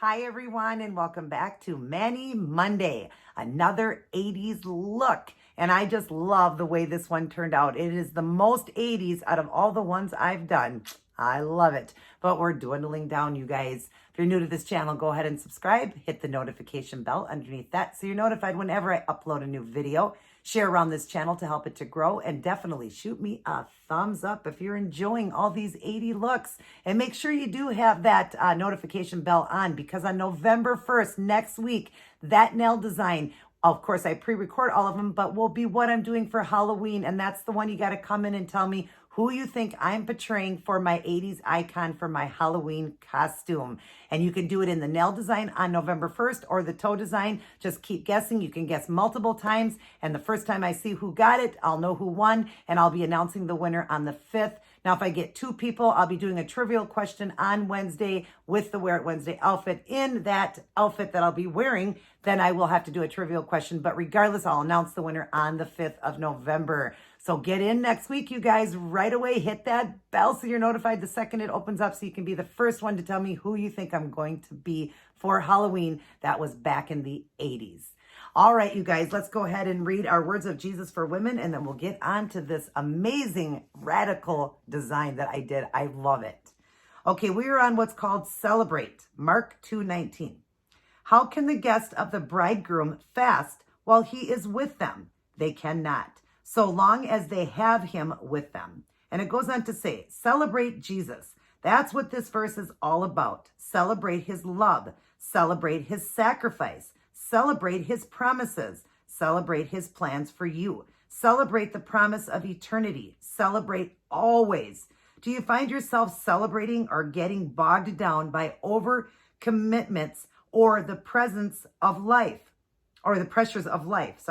Hi, everyone, and welcome back to Manny Monday, another 80s look. And I just love the way this one turned out. It is the most 80s out of all the ones I've done. I love it. But we're dwindling down, you guys. If you're new to this channel, go ahead and subscribe. Hit the notification bell underneath that so you're notified whenever I upload a new video. Share around this channel to help it to grow, and definitely shoot me a thumbs up if you're enjoying all these 80 looks. And make sure you do have that notification bell on, because on November 1st, next week, that nail design, of course, I pre-record all of them, but will be what I'm doing for Halloween. And that's the one you got to come in and tell me who you think I'm portraying for my 80s icon for my Halloween costume. And you can do it in the nail design on November 1st or the toe design. Just keep guessing. You can guess multiple times. And the first time I see who got it, I'll know who won. And I'll be announcing the winner on the 5th. Now, if I get 2 people, I'll be doing a trivial question on Wednesday with the Wear It Wednesday outfit. In that outfit that I'll be wearing, then I will have to do a trivial question. But regardless, I'll announce the winner on the 5th of November. So get in next week, you guys, right away. Hit that bell so you're notified the second it opens up, so you can be the first one to tell me who you think I'm going to be for Halloween. That was back in the 80s. All right, you guys, let's go ahead and read our Words of Jesus for Women, and then we'll get on to this amazing radical design that I did. I love it. Okay, we are on what's called Celebrate, Mark 2:19. How can the guest of the bridegroom fast while he is with them? They cannot, so long as they have him with them. And it goes on to say, celebrate Jesus. That's what this verse is all about. Celebrate his love. Celebrate his sacrifice. Celebrate his promises. Celebrate his plans for you. Celebrate the promise of eternity. Celebrate always. Do you find yourself celebrating or getting bogged down by overcommitments or the presence of life, or the pressures of life?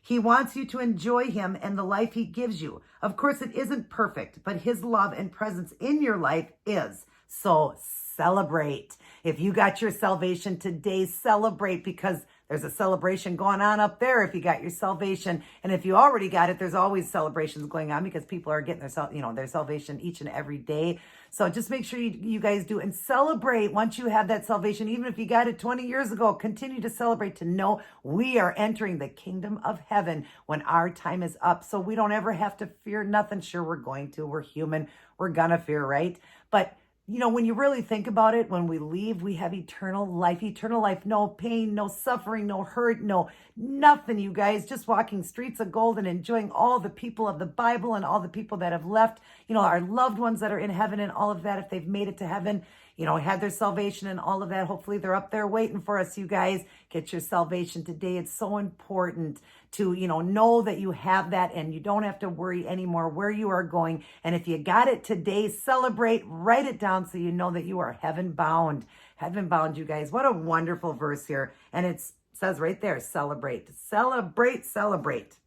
He wants you to enjoy him and the life he gives you. Of course, it isn't perfect, but his love and presence in your life is. So celebrate. If you got your salvation today, celebrate, because there's a celebration going on up there if you got your salvation. And if you already got it, there's always celebrations going on, because people are getting their salvation each and every day. So just make sure you guys do and celebrate once you have that salvation. Even if you got it 20 years ago, continue to celebrate, to know we are entering the kingdom of heaven when our time is up. So we don't ever have to fear nothing. Sure, we're going to. We're human. We're gonna fear, right? But when you really think about it, when we leave, we have eternal life, no pain, no suffering, no hurt, nothing, you guys, just walking streets of gold and enjoying all the people of the Bible and all the people that have left, our loved ones that are in heaven and all of that, if they've made it to heaven, had their salvation and all of that. Hopefully they're up there waiting for us, you guys. Get your salvation today. It's so important to, know that you have that, and you don't have to worry anymore where you are going. And if you got it today, celebrate, write it down so you know that you are heaven bound. Heaven bound, you guys. What a wonderful verse here. And it says right there, celebrate, celebrate, celebrate.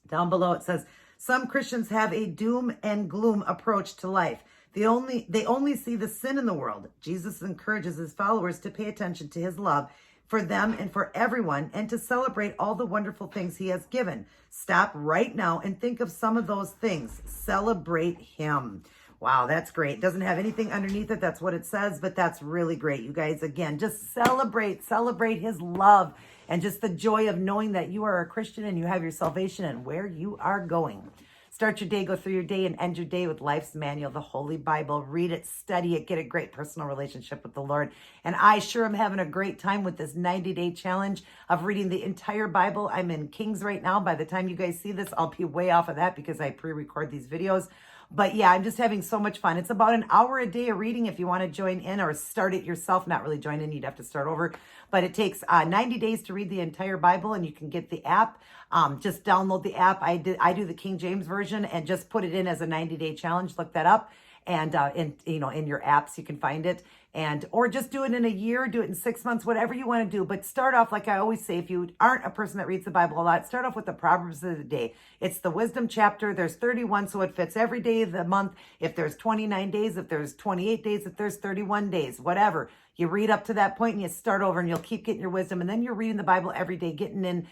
Down below it says, some Christians have a doom and gloom approach to life. They only see the sin in the world. Jesus encourages his followers to pay attention to his love for them and for everyone, and to celebrate all the wonderful things he has given. Stop right now and think of some of those things. Celebrate him. Wow, that's great. Doesn't have anything underneath it. That's what it says, but that's really great. You guys, again, just celebrate his love and just the joy of knowing that you are a Christian and you have your salvation and where you are going. Start your day, go through your day, and end your day with Life's Manual, the Holy Bible. Read it, study it, get a great personal relationship with the Lord. And I sure am having a great time with this 90-day challenge of reading the entire Bible. I'm in Kings right now. By the time you guys see this, I'll be way off of that because I pre-record these videos. But yeah, I'm just having so much fun. It's about an hour a day of reading if you want to join in or start it yourself. Not really join in, you'd have to start over. But it takes 90 days to read the entire Bible, and you can get the app. Just download the app. I do the King James version and just put it in as a 90-day challenge. Look that up. And in your apps, you can find it. Or just do it in a year, do it in 6 months, whatever you want to do. But start off, like I always say, if you aren't a person that reads the Bible a lot, start off with the Proverbs of the day. It's the wisdom chapter. There's 31, so it fits every day of the month. If there's 29 days, if there's 28 days, if there's 31 days, whatever. You read up to that point and you start over, and you'll keep getting your wisdom. And then you're reading the Bible every day, getting in,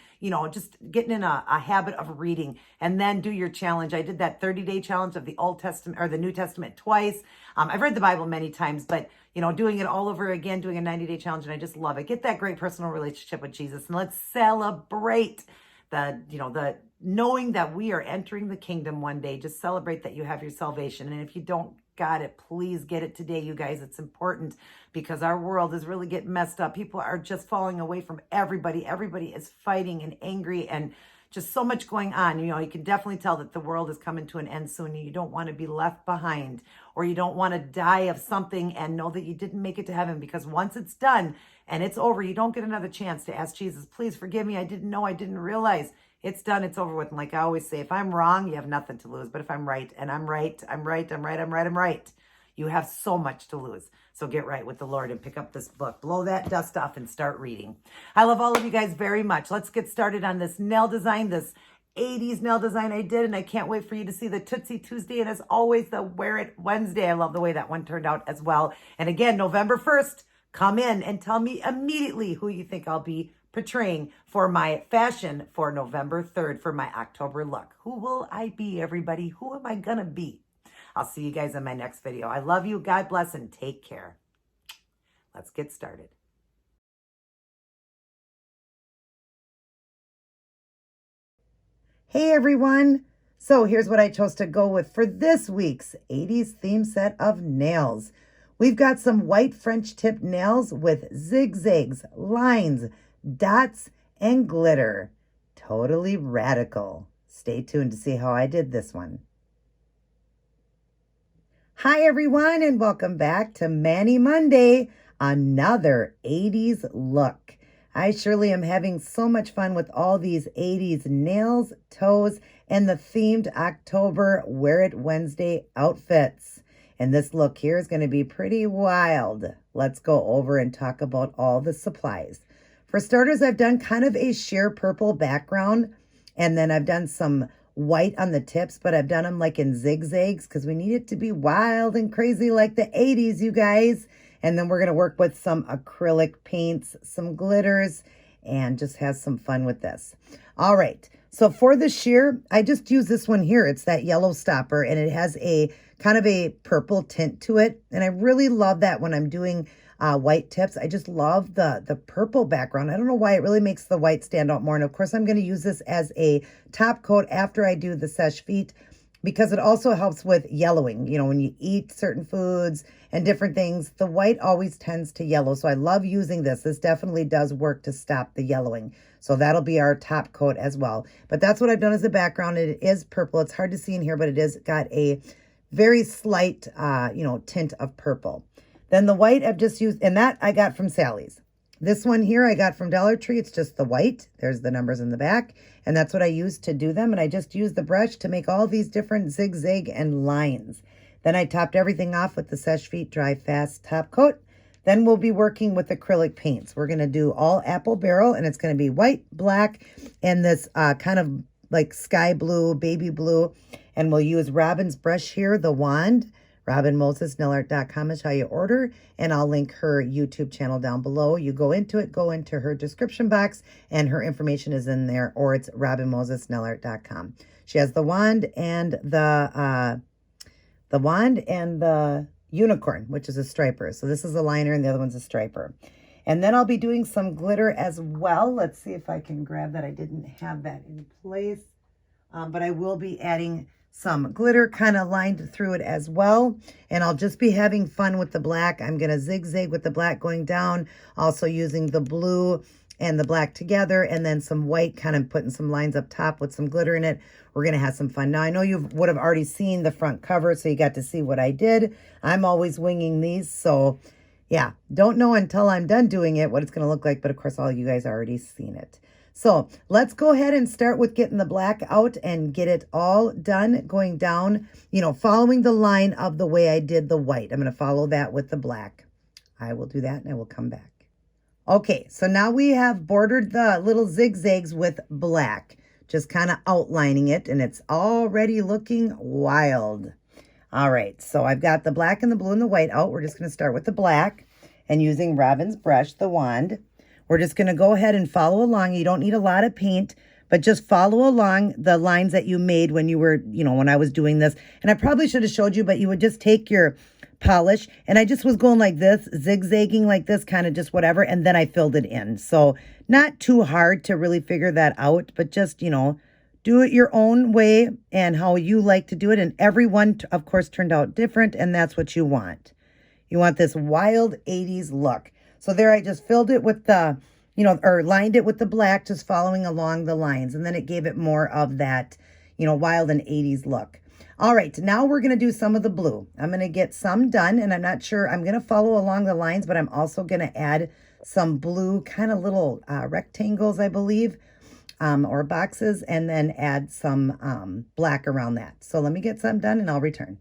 just getting in a habit of reading, and then do your challenge. I did that 30-day challenge of the Old Testament or the New Testament twice. I've read the Bible many times, but doing it all over again, doing a 90-day challenge, and I just love it. Get that great personal relationship with Jesus, and let's celebrate the knowing that we are entering the kingdom one day. Just celebrate that you have your salvation. And if you don't got it, please get it today, you guys. It's important because our world is really getting messed up. People are just falling away from everybody. Everybody is fighting and angry and just so much going on. You can definitely tell that the world is coming to an end soon. You don't want to be left behind, or you don't want to die of something and know that you didn't make it to heaven, because once it's done and it's over, you don't get another chance to ask Jesus, please forgive me. I didn't know, I didn't realize. It's done, it's over with. And like I always say, if I'm wrong, you have nothing to lose. But if I'm right, and I'm right, you have so much to lose. So get right with the Lord and pick up this book. Blow that dust off and start reading. I love all of you guys very much. Let's get started on this nail design, this 80s nail design I did. And I can't wait for you to see the Tootsie Tuesday. And as always, the Wear It Wednesday. I love the way that one turned out as well. And again, November 1st, come in and tell me immediately who you think I'll be portraying for my fashion for November 3rd for my October look. Who will I be, everybody? Who am I gonna be? I'll see you guys in my next video. I love you. God bless and take care. Let's get started. Hey everyone. So here's what I chose to go with for this week's 80s theme set of nails. We've got some white French tip nails with zigzags, lines, dots, and glitter. Totally radical. Stay tuned to see how I did this one. Hi everyone, and welcome back to Manny Monday, another 80s look. I surely am having so much fun with all these 80s nails, toes, and the themed October Wear It Wednesday outfits. And this look here is going to be pretty wild. Let's go over and talk about all the supplies. For starters, I've done kind of a sheer purple background, and then I've done some white on the tips, but I've done them like in zigzags because we need it to be wild and crazy like the 80s, you guys. And then we're going to work with some acrylic paints, some glitters, and just have some fun with this. All right. So for the sheer, I just use this one here. It's that yellow stopper, and it has a kind of a purple tint to it. And I really love that when I'm doing white tips. I just love the purple background. I don't know why, it really makes the white stand out more. And of course, I'm going to use this as a top coat after I do the seche feet, because it also helps with yellowing. When you eat certain foods and different things, the white always tends to yellow. So I love using this. This definitely does work to stop the yellowing. So that'll be our top coat as well. But that's what I've done as a background. It is purple. It's hard to see in here, but it is got a very slight, tint of purple. Then the white I've just used, and that I got from Sally's. This one here I got from Dollar Tree. It's just the white. There's the numbers in the back. And that's what I used to do them. And I just used the brush to make all these different zigzag and lines. Then I topped everything off with the Seche Feet Dry Fast top coat. Then we'll be working with acrylic paints. We're going to do all apple barrel, and it's going to be white, black, and this kind of like sky blue, baby blue. And we'll use Robin's brush here, the wand. RobinMosesNailArt.com is how you order, and I'll link her YouTube channel down below. You go into her description box, and her information is in there, or it's RobinMosesNailArt.com. She has the wand and the unicorn, which is a striper. So this is a liner, and the other one's a striper. And then I'll be doing some glitter as well. Let's see if I can grab that. I didn't have that in place, but I will be adding some glitter kind of lined through it as well. And I'll just be having fun with the black. I'm going to zigzag with the black going down, also using the blue and the black together, and then some white, kind of putting some lines up top with some glitter in it. We're going to have some fun. Now, I know you would have already seen the front cover, so you got to see what I did. I'm always winging these, so yeah, don't know until I'm done doing it what it's going to look like, but of course, all you guys already seen it. So let's go ahead and start with getting the black out and get it all done, going down, following the line of the way I did the white. I'm going to follow that with the black. I will do that and I will come back. Okay, so now we have bordered the little zigzags with black, just kind of outlining it, and it's already looking wild. All right, so I've got the black and the blue and the white out. We're just going to start with the black and using Robin's brush, the wand. We're just going to go ahead and follow along. You don't need a lot of paint, but just follow along the lines that you made when you were, when I was doing this. And I probably should have showed you, but you would just take your polish. And I just was going like this, zigzagging like this, kind of just whatever. And then I filled it in. So not too hard to really figure that out, but just, you know, do it your own way and how you like to do it. And everyone, of course, turned out different. And that's what you want. You want this wild 80s look. So there I just filled it with the, you know, or lined it with the black, just following along the lines. And then it gave it more of that, you know, wild and 80s look. All right, now we're going to do some of the blue. I'm going to get some done, and I'm not sure. I'm going to follow along the lines, but I'm also going to add some blue kind of little rectangles, I believe, or boxes, and then add some black around that. So let me get some done, and I'll return.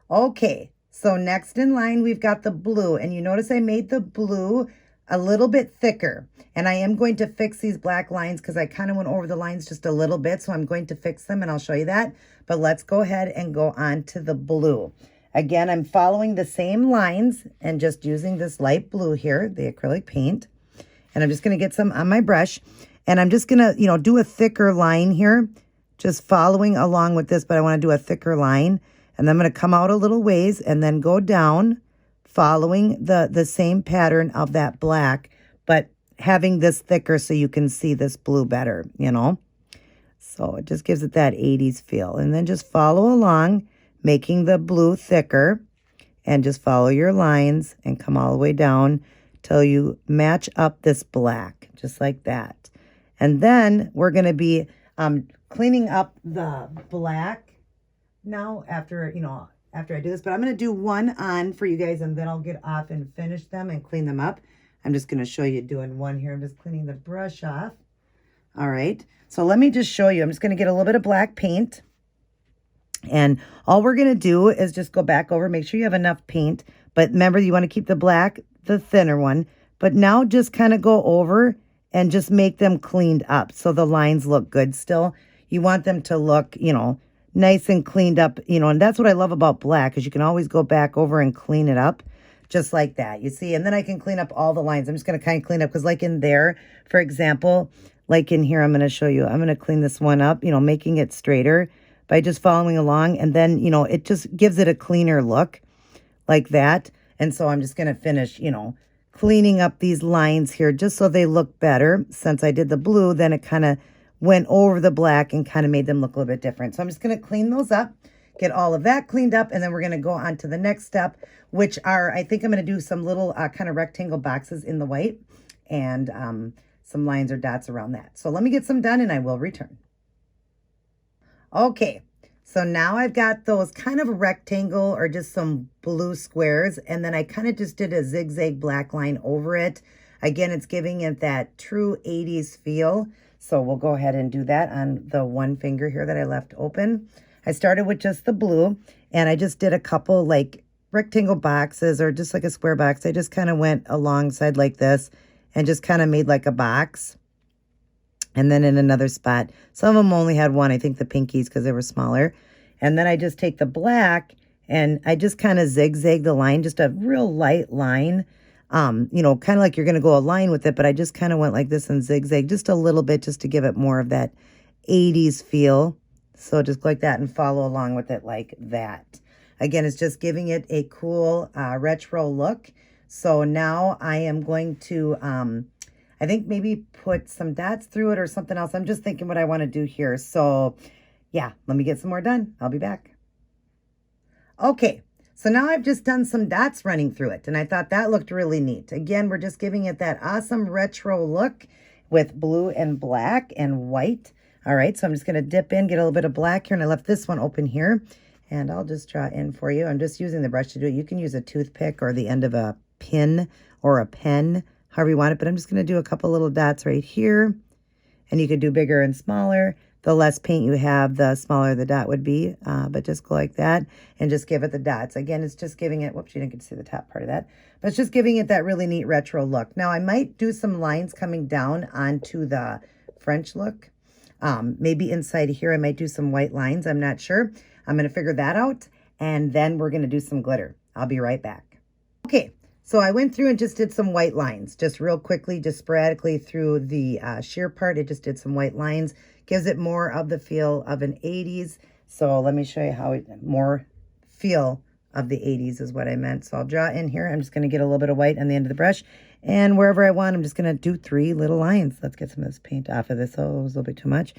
Okay, so next in line, we've got the blue, and you notice I made the blue a little bit thicker, and I am going to fix these black lines because I kind of went over the lines just a little bit, so I'm going to fix them and I'll show you that. But let's go ahead and go on to the blue. Again, I'm following the same lines and just using this light blue here, the acrylic paint, and I'm just going to get some on my brush, and I'm just going to, you know, do a thicker line here, just following along with this, but I want to do a thicker line, and then I'm going to come out a little ways and then go down, following the same pattern of that black, but having this thicker so you can see this blue better, you know. So it just gives it that 80s feel. And then just follow along, making the blue thicker, and just follow your lines and come all the way down till you match up this black, just like that. And then we're going to be cleaning up the black now after, you know, after I do this, but I'm going to do one on for you guys, and then I'll get off and finish them and clean them up. I'm just going to show you doing one here. I'm just cleaning the brush off. All right. So let me just show you. I'm just going to get a little bit of black paint, and all we're going to do is just go back over, make sure you have enough paint, but remember you want to keep the black, the thinner one, but now just kind of go over and just make them cleaned up so the lines look good still. You want them to look, you know, nice and cleaned up, you know, and that's what I love about black, is you can always go back over and clean it up just like that, you see. And then I can clean up all the lines. I'm just going to kind of clean up because like in there, for example, like in here, I'm going to show you, I'm going to clean this one up, you know, making it straighter by just following along. And then, you know, it just gives it a cleaner look like that. And so I'm just going to finish, you know, cleaning up these lines here just so they look better. Since I did the blue, then it kind of went over the black and kind of made them look a little bit different. So I'm just going to clean those up, get all of that cleaned up, and then we're going to go on to the next step, which are, I think I'm going to do some little kind of rectangle boxes in the white and some lines or dots around that. So let me get some done and I will return. Okay, so now I've got those kind of rectangle or just some blue squares, and then I kind of just did a zigzag black line over it. Again, it's giving it that true 80s feel. So we'll go ahead and do that on the one finger here that I left open. I started with just the blue, and I just did a couple like rectangle boxes or just like a square box. I just kind of went alongside like this and just kind of made like a box. And then in another spot, some of them only had one, I think the pinkies, because they were smaller. And then I just take the black and I just kind of zigzag the line, just a real light line. You know, kind of like you're going to go a line with it, but I just kind of went like this and zigzag just a little bit just to give it more of that 80s feel. So just like that and follow along with it like that. Again, it's just giving it a cool retro look. So now I am going to, I think maybe put some dots through it or something else. I'm just thinking what I want to do here. So yeah, let me get some more done. I'll be back. Okay. So now I've just done some dots running through it, and I thought that looked really neat. Again, we're just giving it that awesome retro look with blue and black and white. All right, so I'm just going to dip in, get a little bit of black here, and I left this one open here, and I'll just draw in for you. I'm just using the brush to do it. You can use a toothpick or the end of a pin or a pen, however you want it, but I'm just going to do a couple little dots right here, and you could do bigger and smaller. The less paint you have, the smaller the dot would be, but just go like that and just give it the dots. Again, it's just giving it, whoops, you didn't get to see the top part of that, but it's just giving it that really neat retro look. Now, I might do some lines coming down onto the French look. Maybe inside here, I might do some white lines. I'm not sure. I'm going to figure that out, and then we're going to do some glitter. I'll be right back. Okay, so I went through and just did some white lines, just real quickly, just sporadically through the sheer part. It just did some white lines. Gives it more of the feel of an 80s. So let me show you how it more feel of the 80s is what I meant. So I'll draw in here. I'm just going to get a little bit of white on the end of the brush. And wherever I want, I'm just going to do 3 little lines. Let's get some of this paint off of this. Oh, it was a little bit too much.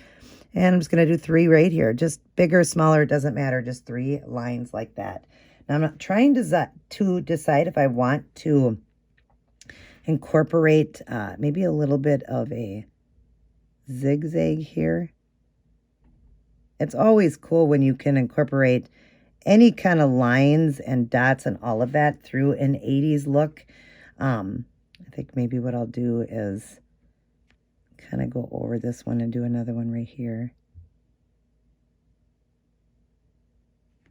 And I'm just going to do 3 right here. Just bigger, smaller, it doesn't matter. Just 3 lines like that. Now I'm not trying to decide if I want to incorporate maybe a little bit of a zigzag here. It's always cool when you can incorporate any kind of lines and dots and all of that through an 80s look. I think maybe what I'll do is kind of go over this one and do another one right here.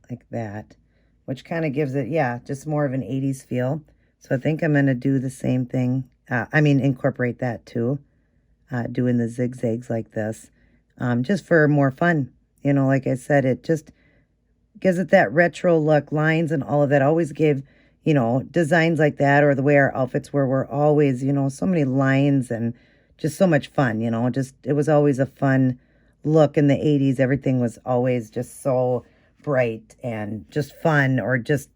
Like that. Which kind of gives it, yeah, just more of an 80s feel. So I think I'm going to do the same thing. Incorporate that too. Doing the zigzags like this. Just for more fun. You know, like I said, it just gives it that retro look. Lines and all of that always give, you know, designs like that, or the way our outfits were always, you know, so many lines and just so much fun, you know. Just, it was always a fun look in the 80s. Everything was always just so bright and just fun or just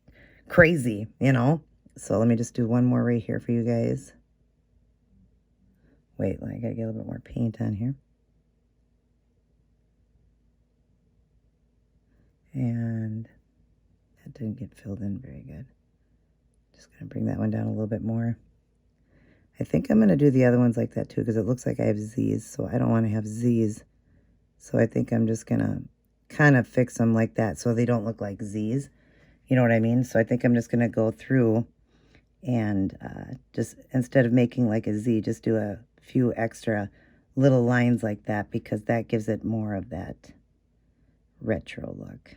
crazy, you know. So let me just do one more right here for you guys. Wait, I gotta get a little bit more paint on here. And that didn't get filled in very good. Just gonna bring that one down a little bit more. I think I'm gonna do the other ones like that too, because it looks like I have Z's, so I don't want to have Z's. So I think I'm just gonna kind of fix them like that so they don't look like Z's. You know what I mean? So I think I'm just gonna go through and just, instead of making like a Z, just do a few extra little lines like that, because that gives it more of that retro look.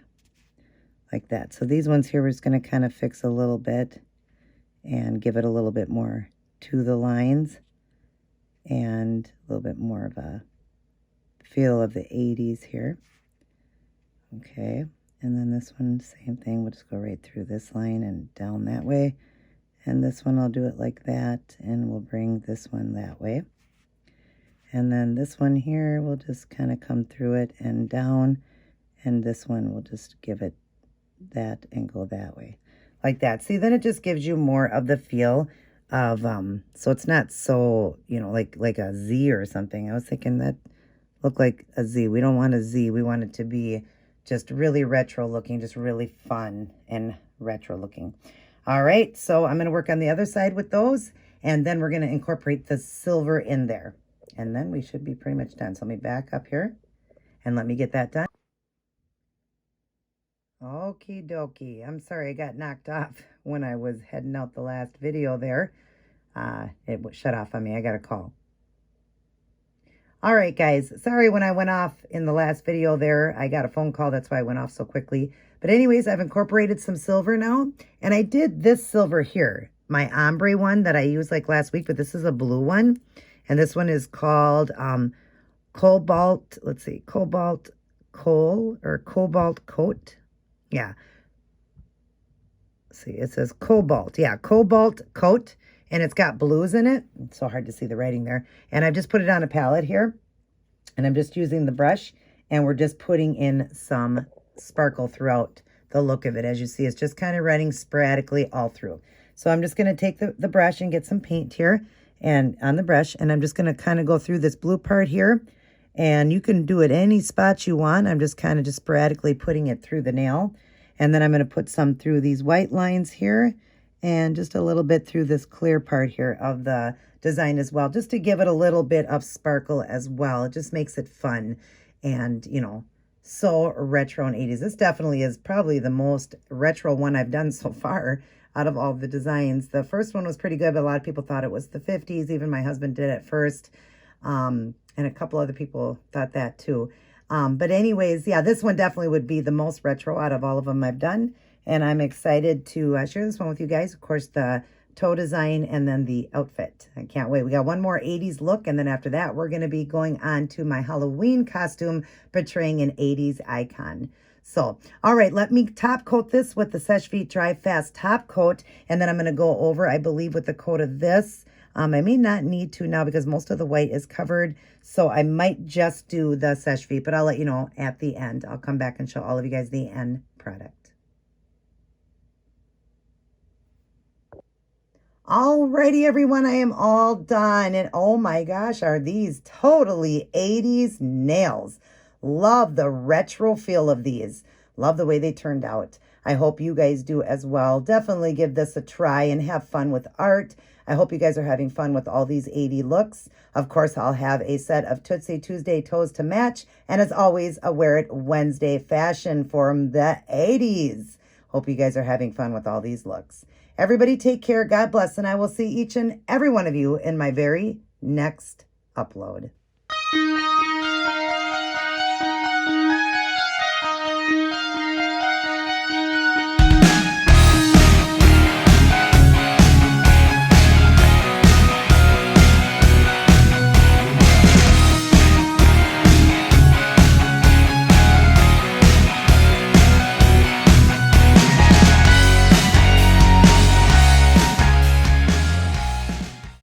Like that. So these ones here, we're just going to kind of fix a little bit and give it a little bit more to the lines and a little bit more of a feel of the 80s here. Okay. And then this one, same thing. We'll just go right through this line and down that way. And this one, I'll do it like that. And we'll bring this one that way. And then this one here, we'll just kind of come through it and down. And this one, we'll just give it that and go that way. Like that. See, then it just gives you more of the feel of, so it's not so, you know, like a Z or something. I was thinking that looked like a Z. We don't want a Z. We want it to be just really retro looking, just really fun and retro looking. All right, so I'm going to work on the other side with those, and then we're going to incorporate the silver in there. And then we should be pretty much done. So let me back up here and let me get that done. Okie dokie. I'm sorry I got knocked off when I was heading out the last video there. It shut off on me. I got a call. All right, guys. Sorry when I went off in the last video there. I got a phone call. That's why I went off so quickly. But anyways, I've incorporated some silver now. And I did this silver here. My ombre one that I used like last week. But this is a blue one. And this one is called Cobalt. Let's see. Cobalt Coal or Cobalt Coat. Yeah. See, it says Cobalt. Yeah, Cobalt Coat. And it's got blues in it. It's so hard to see the writing there. And I've just put it on a palette here. And I'm just using the brush. And we're just putting in some sparkle throughout the look of it. As you see, it's just kind of running sporadically all through. So I'm just going to take the brush and get some paint here. And on the brush. And I'm just going to kind of go through this blue part here. And you can do it any spots you want. I'm just kind of just sporadically putting it through the nail. And then I'm going to put some through these white lines here. And just a little bit through this clear part here of the design as well. Just to give it a little bit of sparkle as well. It just makes it fun. And, you know, so retro and 80s. This definitely is probably the most retro one I've done so far out of all the designs. The first one was pretty good, but a lot of people thought it was the 50s. Even my husband did at first. And a couple other people thought that too. But anyways, yeah, this one definitely would be the most retro out of all of them I've done. And I'm excited to share this one with you guys. Of course, the toe design and then the outfit. I can't wait. We got one more 80s look. And then after that, we're going to be going on to my Halloween costume portraying an 80s icon. So, all right, let me top coat this with the Seche Vite Dry Fast top coat. And then I'm going to go over, I believe, with the coat of this. I may not need to now because most of the white is covered. So I might just do the Seche Vite, but I'll let you know at the end. I'll come back and show all of you guys the end product. Alrighty, everyone, I am all done. And oh my gosh, are these totally 80s nails. Love the retro feel of these. Love the way they turned out. I hope you guys do as well. Definitely give this a try and have fun with art. I hope you guys are having fun with all these 80 looks. Of course, I'll have a set of Tootsie Tuesday toes to match. And as always, a Wear It Wednesday fashion from the 80s. Hope you guys are having fun with all these looks. Everybody take care. God bless. And I will see each and every one of you in my very next upload.